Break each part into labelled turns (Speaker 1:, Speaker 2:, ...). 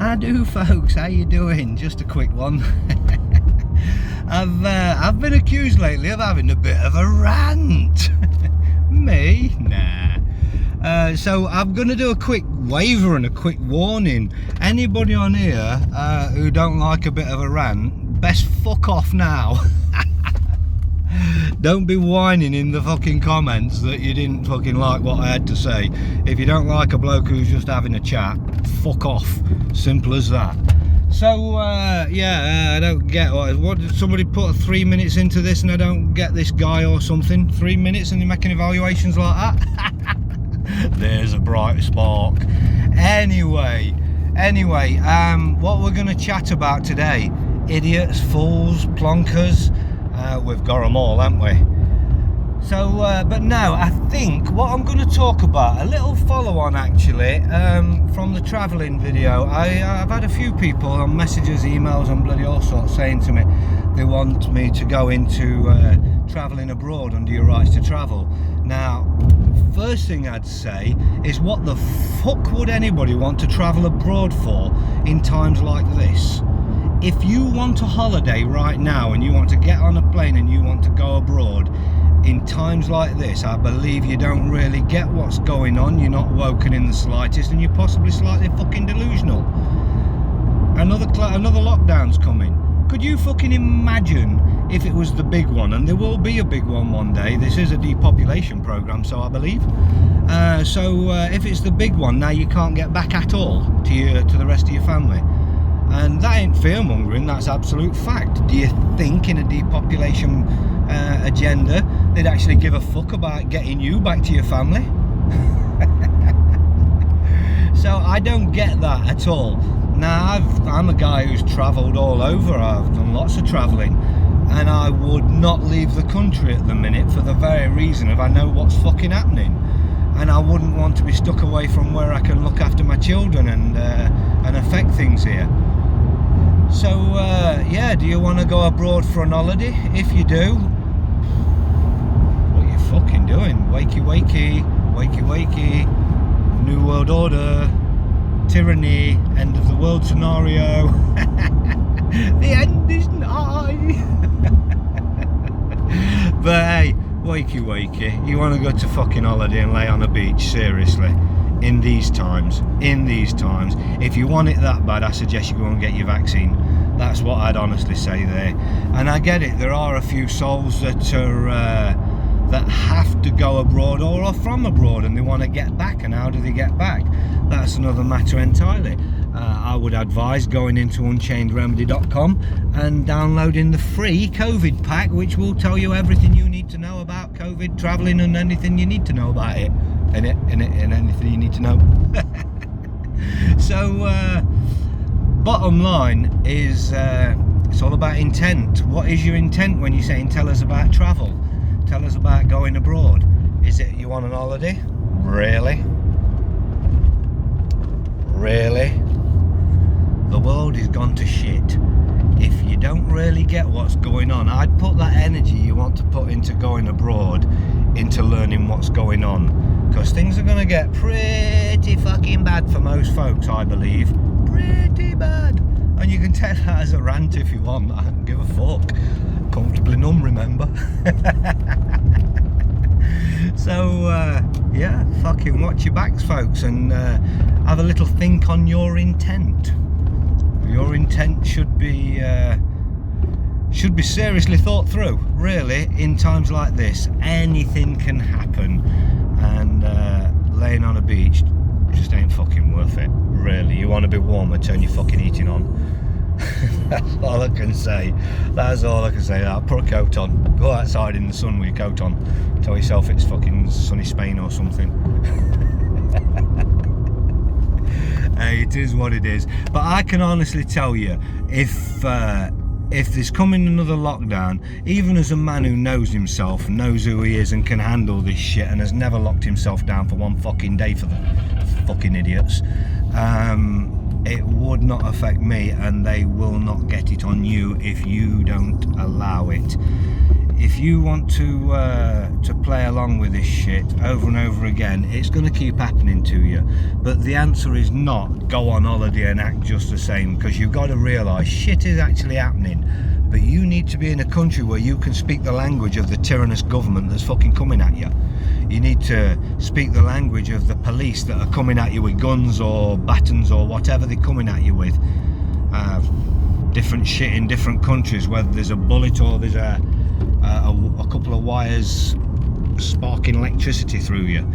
Speaker 1: I do, folks. How you doing? Just a quick one. I've been accused lately of having a bit of a rant. Me? Nah. So I'm going to do a quick waiver and a quick warning. Anybody on here who don't like a bit of a rant, best fuck off now. Don't be whining in the fucking comments that you didn't fucking like what I had to say. If you don't like a bloke who's just having a chat, fuck off. Simple as that. So I don't get what did somebody put 3 minutes into this and I don't get this guy or something. 3 minutes and you're making evaluations like that. There's a bright spark. Anyway, what we're going to chat about today: idiots, fools, plonkers. We've got them all, haven't we? So, but now I think what I'm going to talk about, a little follow-on actually, from the travelling video. I've had a few people on messages, emails and bloody all sorts saying to me they want me to go into travelling abroad under your rights to travel. Now, first thing I'd say is, what the fuck would anybody want to travel abroad for in times like this? If you want a holiday right now and you want to get on a plane and you want to go abroad in times like this, I believe you don't really get what's going on. You're not woken in the slightest and you're possibly slightly fucking delusional. Another lockdown's coming. Could you fucking imagine if it was the big one? And there will be a big one day. This is a depopulation program, so I believe. If it's the big one, now you can't get back at all to the rest of your family. And that ain't fear-mongering, that's absolute fact. Do you think in a depopulation agenda they'd actually give a fuck about getting you back to your family? So I don't get that at all. Now, I'm a guy who's travelled all over. I've done lots of travelling, and I would not leave the country at the minute for the very reason of I know what's fucking happening. And I wouldn't want to be stuck away from where I can look after my children and affect things here. So, do you want to go abroad for an holiday? If you do, what are you fucking doing? Wakey, New World Order, tyranny, end of the world scenario. The end is nigh. But hey, wakey, you want to go to fucking holiday and lay on a beach? Seriously. In these times, if you want it that bad, I suggest you go and get your vaccine. That's what I'd honestly say there. And I get it, there are a few souls that are that have to go abroad or are from abroad and they want to get back. And how do they get back? That's another matter entirely. I would advise going into unchainedremedy.com and downloading the free COVID pack, which will tell you everything you need to know about COVID, travelling, and anything you need to know about it. And anything you need to know. So, bottom line is, it's all about intent. What is your intent when you're saying tell us about travel? Tell us about going abroad. Is it you want an holiday? Really? The world is gone to shit. If you don't really get what's going on, I'd put that energy you want to put into going abroad into learning what's going on, because things are going to get pretty fucking bad for most folks, I believe. Pretty bad. And you can take that as a rant if you want. I don't give a fuck. Comfortably numb, remember. So fucking watch your backs, folks, and have a little think on your intent. Your intent should be seriously thought through. Really, in times like this, anything can happen, and laying on a beach just ain't fucking worth it. Really, you want to be warmer, turn your fucking heating on. That's all I can say. Put a coat on. Go outside in the sun with your coat on. Tell yourself it's fucking sunny Spain or something. Hey, it is what it is. But I can honestly tell you, if there's coming another lockdown, even as a man who knows himself, knows who he is and can handle this shit and has never locked himself down for one fucking day for the fucking idiots, it would not affect me, and they will not get it on you if you don't allow it. if you want to play along with this shit over and over again, it's going to keep happening to you. But the answer is not go on holiday and act just the same, because you've got to realise shit is actually happening. But you need to be in a country where you can speak the language of the tyrannous government that's fucking coming at you. You need to speak the language of the police that are coming at you with guns or batons or whatever they're coming at you with. Different shit in different countries, whether there's a bullet or there's a couple of wires sparking electricity through you.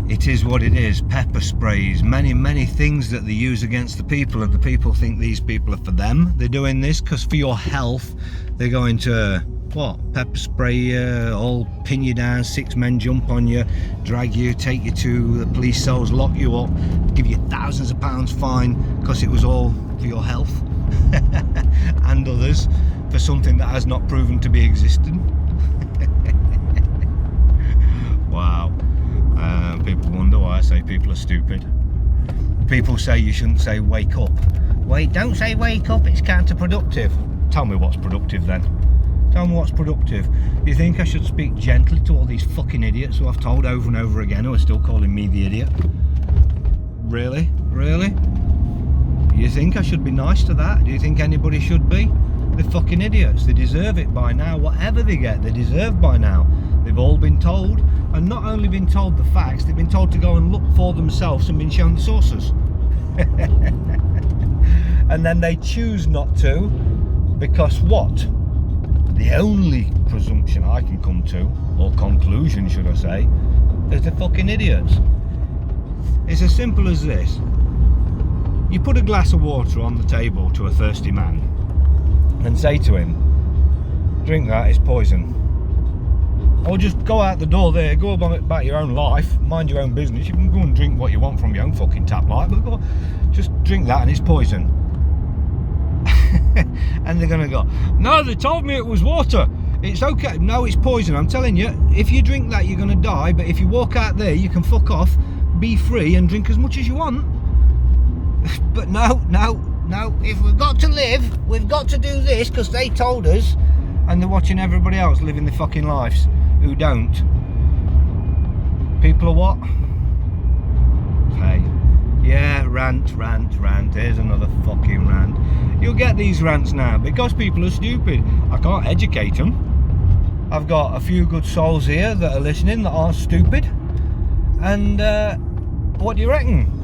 Speaker 1: It is what it is. Pepper sprays, many things that they use against the people, and the people think these people are for them. They're doing this because for your health they're going to pepper spray you, all pin you down, 6 men jump on you, drag you, take you to the police cells, lock you up, give you thousands of pounds fine because it was all for your health and others, for something that has not proven to be existent. Wow. People wonder why I say people are stupid. People say you shouldn't say wake up. Wait, don't say wake up, it's counterproductive. Tell me what's productive then. Tell me what's productive. You think I should speak gently to all these fucking idiots who I've told over and over again who are still calling me the idiot? Really? Really? You think I should be nice to that? Do you think anybody should be? They're fucking idiots. They deserve it by now. Whatever they get, they deserve by now. They've all been told, and not only been told the facts, they've been told to go and look for themselves and been shown the sources. And then they choose not to, because what? The only presumption I can come to, or conclusion should I say, is they're fucking idiots. It's as simple as this. You put a glass of water on the table to a thirsty man and say to him, drink that, it's poison. Or just go out the door there, go about your own life, mind your own business. You can go and drink what you want from your own fucking tap light, but go, just drink that and it's poison. And they're gonna go, no, they told me it was water, it's okay. No, it's poison, I'm telling you. If you drink that, you're gonna die, but if you walk out there, you can fuck off, be free and drink as much as you want. But no, if we've got to live, we've got to do this because they told us, and they're watching everybody else living their fucking lives who don't. People are what? Hey, yeah, rant, here's another fucking rant. You'll get these rants now because people are stupid. I can't educate them. I've got a few good souls here that are listening that aren't stupid. And what do you reckon?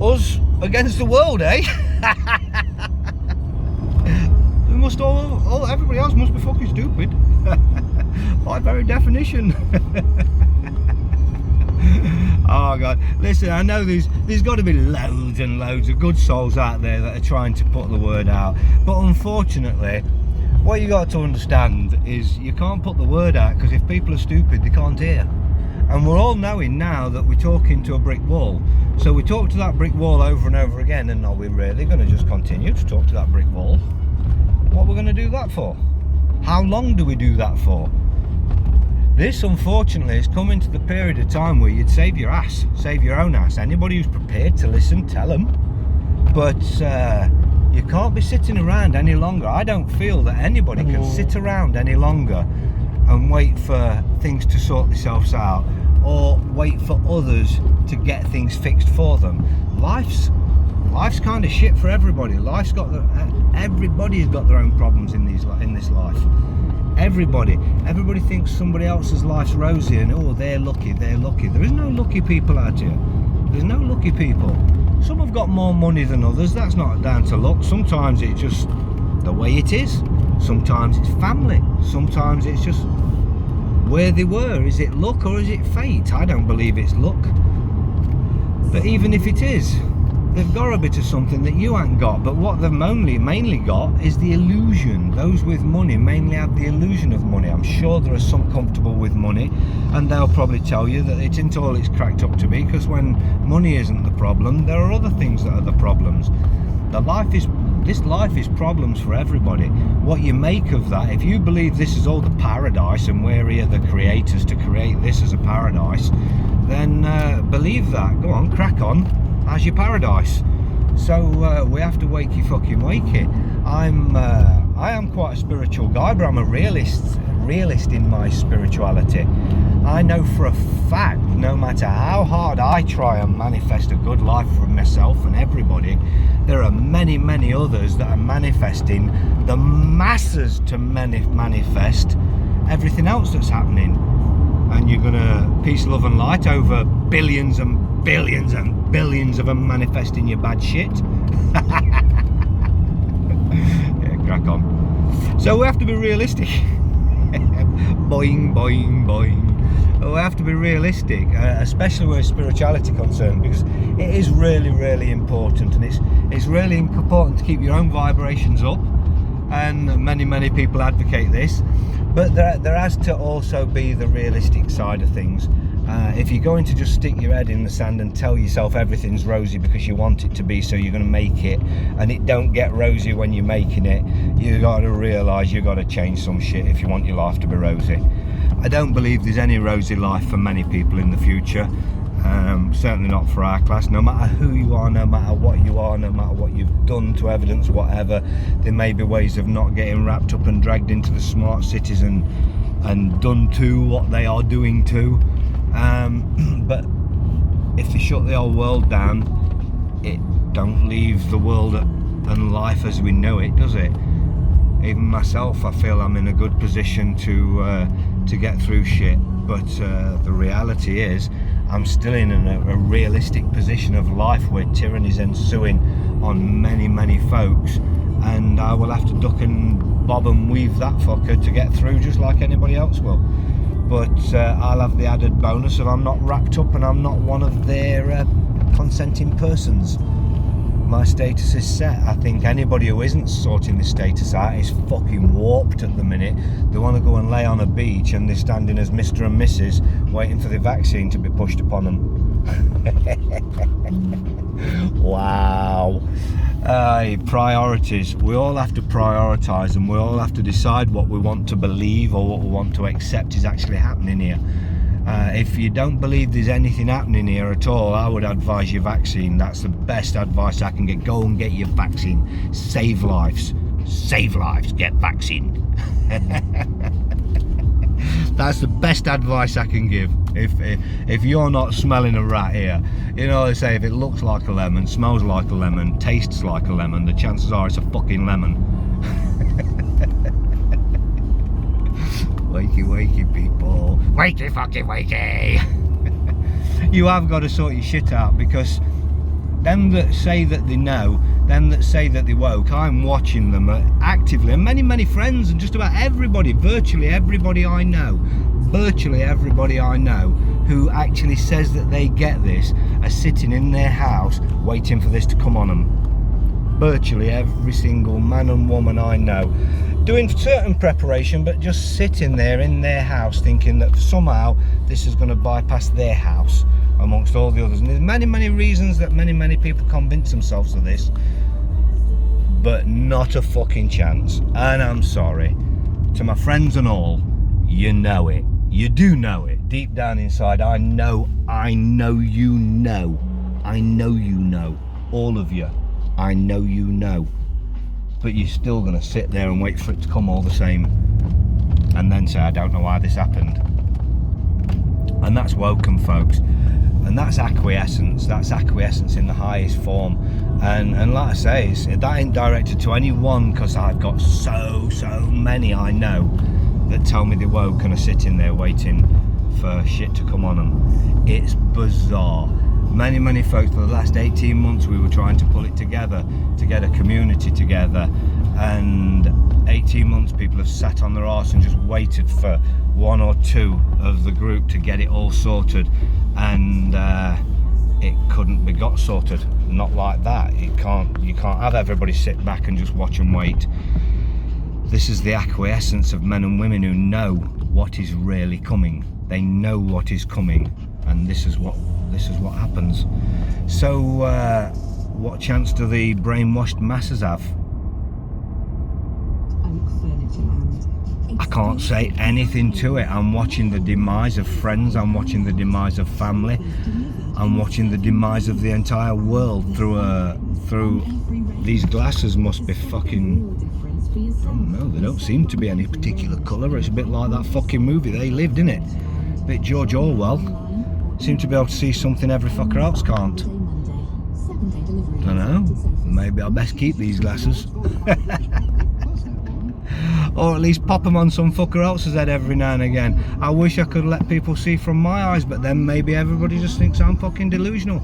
Speaker 1: Us against the world, eh? We must all everybody else must be fucking stupid. By very definition. Oh God, listen, I know there's got to be loads and loads of good souls out there that are trying to put the word out, but unfortunately what you got to understand is you can't put the word out, because if people are stupid they can't hear. And we're all knowing now that we're talking to a brick wall. So we talk to that brick wall over and over again, and are we really going to just continue to talk to that brick wall? What are we going to do that for? How long do we do that for? This, unfortunately, is coming to the period of time where you'd save your ass, save your own ass. Anybody who's prepared to listen, tell them. But you can't be sitting around any longer. I don't feel that anybody can sit around any longer and wait for things to sort themselves out, or wait for others to get things fixed for them. Life's kind of shit for everybody. Everybody's got their own problems in this life. Everybody thinks somebody else's life's rosy and oh, they're lucky. There is no lucky people out here. There's no lucky people. Some have got more money than others. That's not down to luck. Sometimes it's just the way it is. Sometimes it's family. Sometimes it's just where they were. Is it luck or is it fate? I don't believe it's luck. But even if it is, they've got a bit of something that you ain't got. But what they've mainly got is the illusion. Those with money mainly have the illusion of money. I'm sure there are some comfortable with money, and they'll probably tell you that it isn't all it's cracked up to be, because when money isn't the problem, there are other things that are the problems. This life is problems for everybody. What you make of that, if you believe this is all the paradise and we're here the creators to create this as a paradise, then believe that. Go on, crack on. How's your paradise? So we have to wakey fucking wake it. I'm I am quite a spiritual guy, but I'm a realist in my spirituality. I know for a fact, no matter how hard I try and manifest a good life for myself and everybody, there are many, many others that are manifesting the masses to manifest everything else that's happening. And you're gonna peace, love and light over billions and billions and billions of them manifesting your bad shit. Yeah, crack on. So we have to be realistic. Boing, boing, boing. We have to be realistic, especially where spirituality concerned, because it is really, really important, and it's really important to keep your own vibrations up. And many people advocate this, but there has to also be the realistic side of things. If you're going to just stick your head in the sand and tell yourself everything's rosy because you want it to be, so you're going to make it, and it don't get rosy when you're making it, you got to realise you got to change some shit if you want your life to be rosy. I don't believe there's any rosy life for many people in the future. Certainly not for our class. No matter who you are, no matter what you are, no matter what you've done to evidence whatever, there may be ways of not getting wrapped up and dragged into the smart cities and done to what they are doing to. But if they shut the whole world down, it don't leave the world and life as we know it, does it? Even myself, I feel I'm in a good position to get through shit, but the reality is I'm still in a realistic position of life where tyranny is ensuing on many folks, and I will have to duck and bob and weave that fucker to get through just like anybody else will. But I'll have the added bonus of I'm not wrapped up and I'm not one of their consenting persons. My status is set. I think anybody who isn't sorting this status out is fucking warped at the minute. They want to go and lay on a beach and they're standing as Mr. and Mrs. waiting for the vaccine to be pushed upon them. Wow. Priorities. We all have to prioritise, and we all have to decide what we want to believe or what we want to accept is actually happening here. If you don't believe there's anything happening here at all, I would advise your vaccine. That's the best advice I can get. Go and get your vaccine. Save lives. Save lives. Get vaccine. That's the best advice I can give. If you're not smelling a rat here, you know, they say if it looks like a lemon, smells like a lemon, tastes like a lemon, the chances are it's a fucking lemon. Wakey, wakey, people. Wakey, fucking wakey. You have got to sort your shit out, because them that say that they know, them that say that they woke, I'm watching them actively, and many friends, and just about everybody, virtually everybody I know who actually says that they get this, are sitting in their house waiting for this to come on them. Virtually every single man and woman I know, doing certain preparation, but just sitting there in their house thinking that somehow this is going to bypass their house amongst all the others. And there's many reasons that many people convince themselves of this, but not a fucking chance. And I'm sorry to my friends and all, you know it. You do know it deep down inside. I know you know, all of you. I know you know, but you're still going to sit there and wait for it to come all the same, and then say I don't know why this happened. And that's woken, folks, and that's acquiescence. That's acquiescence in the highest form. And like I say, that ain't directed to anyone, because I've got so many I know that tell me they woke and are sitting there waiting for shit to come on them. It's bizarre. Many folks for the last 18 months we were trying to pull it together to get a community together, and 18 months people have sat on their arse and just waited for one or two of the group to get it all sorted, and it couldn't be got sorted. Not like that. You can't have everybody sit back and just watch and wait. This is the acquiescence of men and women who know what is really coming. They know what is coming, and this is what happens. So what chance do the brainwashed masses have? I can't say anything to it. I'm watching the demise of friends, I'm watching the demise of family, I'm watching the demise of the entire world through these glasses. Must be fucking don't know, they don't seem to be any particular colour. It's a bit like that fucking movie They Lived, innit? A bit George Orwell. Seem to be able to see something every fucker else can't. Don't know, maybe I'll best keep these glasses. Or at least pop them on some fucker else's head every now and again. I wish I could let people see from my eyes, but then maybe everybody just thinks I'm fucking delusional.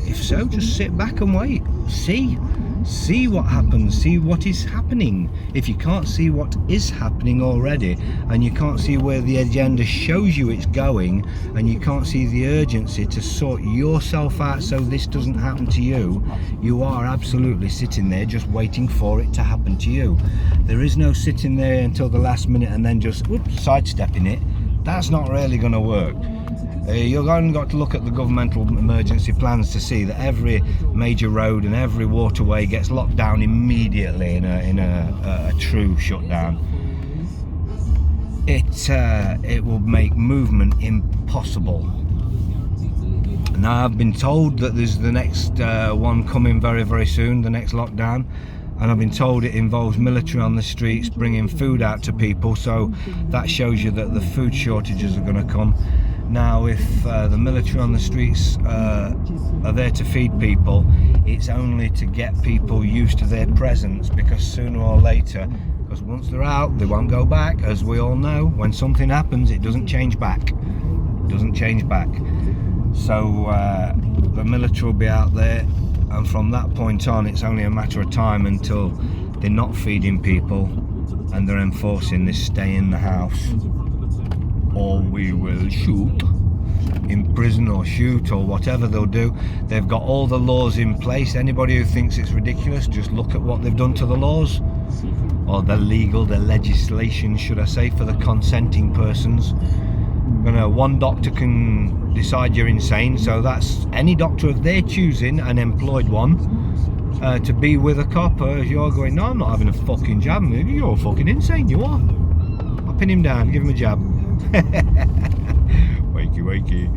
Speaker 1: If so, just sit back and wait. See what happens, see what is happening. If you can't see what is happening already, and you can't see where the agenda shows you it's going, and you can't see the urgency to sort yourself out so this doesn't happen to you, you are absolutely sitting there just waiting for it to happen to you. There is no sitting there until the last minute and then just sidestepping it. That's not really going to work. You've only got to look at the governmental emergency plans to see that every major road and every waterway gets locked down immediately in a true shutdown. It will make movement impossible. Now I've been told that there's the next one coming very, very soon, the next lockdown, and I've been told it involves military on the streets bringing food out to people, so that shows you that the food shortages are going to come. Now if the military on the streets are there to feed people, it's only to get people used to their presence, because sooner or later, because once they're out they won't go back, as we all know. When something happens, it doesn't change back. So the military will be out there, and from that point on it's only a matter of time until they're not feeding people and they're enforcing this stay in the house, or we will shoot, imprison or shoot, or whatever they'll do. They've got all the laws in place. Anybody who thinks it's ridiculous, just look at what they've done to the laws, or the legislation should I say, for the consenting persons. One doctor can decide you're insane, so that's any doctor of their choosing, an employed one, to be with a cop. You're going, no, I'm not having a fucking jab. You're fucking insane, you are. I'll pin him down, give him a jab. Wakey.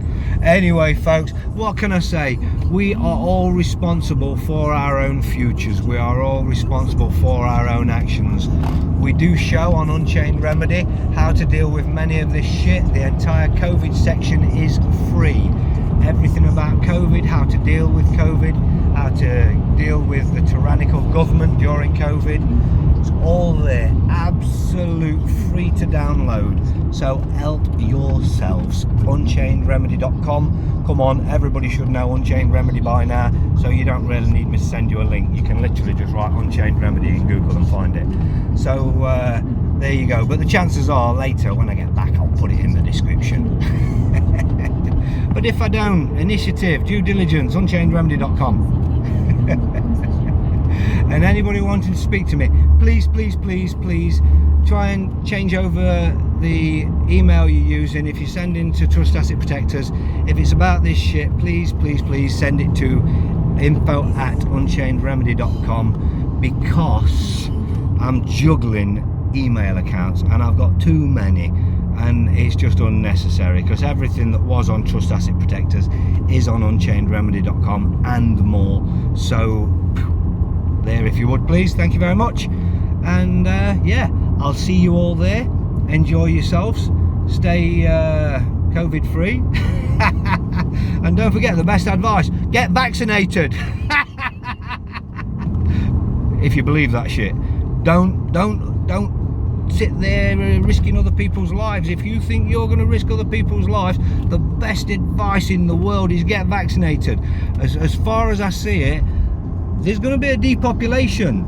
Speaker 1: Anyway folks, what can I say? We are all responsible for our own futures. We are all responsible for our own actions. We do show on Unchained Remedy how to deal with many of this shit. The entire COVID section is free. Everything about COVID, how to deal with COVID, how to deal with the tyrannical government during COVID, it's all there, absolute free to download. So help yourselves. UnchainedRemedy.com. Come on, everybody should know Unchained Remedy by now, so you don't really need me to send you a link. You can literally just write Unchained Remedy in Google and find it. So there you go. But the chances are later when I get back I'll put it in the description. But if I don't, initiative, due diligence, UnchainedRemedy.com. And anybody wanting to speak to me, please try and change over the email you're using. If you're sending to Trust Asset Protectors, if it's about this shit, please send it to info@unchainedremedy.com, because I'm juggling email accounts and I've got too many, and it's just unnecessary, because everything that was on Trust Asset Protectors is on unchainedremedy.com and more. So there, if you would please, thank you very much. And yeah, I'll see you all there. Enjoy yourselves, stay COVID free, and don't forget the best advice: get vaccinated. If you believe that shit, don't sit there risking other people's lives. If you think you're going to risk other people's lives, the best advice in the world is get vaccinated. As far as I see it, there's going to be a depopulation,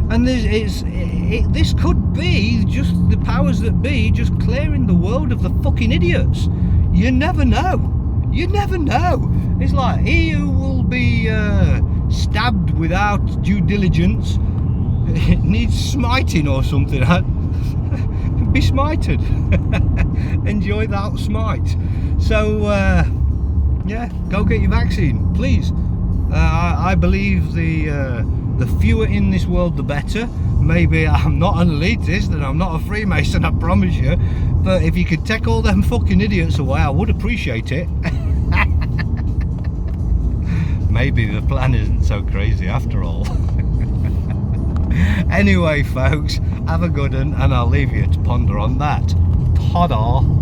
Speaker 1: and this could be just the powers that be just clearing the world of the fucking idiots. You never know. It's like, he who will be stabbed without due diligence needs smiting or something. Be smited. Enjoy that smite. So yeah, go get your vaccine, please. I believe the fewer in this world, the better. Maybe I'm not an elitist and I'm not a Freemason, I promise you, but if you could take all them fucking idiots away, I would appreciate it. Maybe the plan isn't so crazy after all. Anyway, folks, have a good one, and I'll leave you to ponder on that. Ta-da.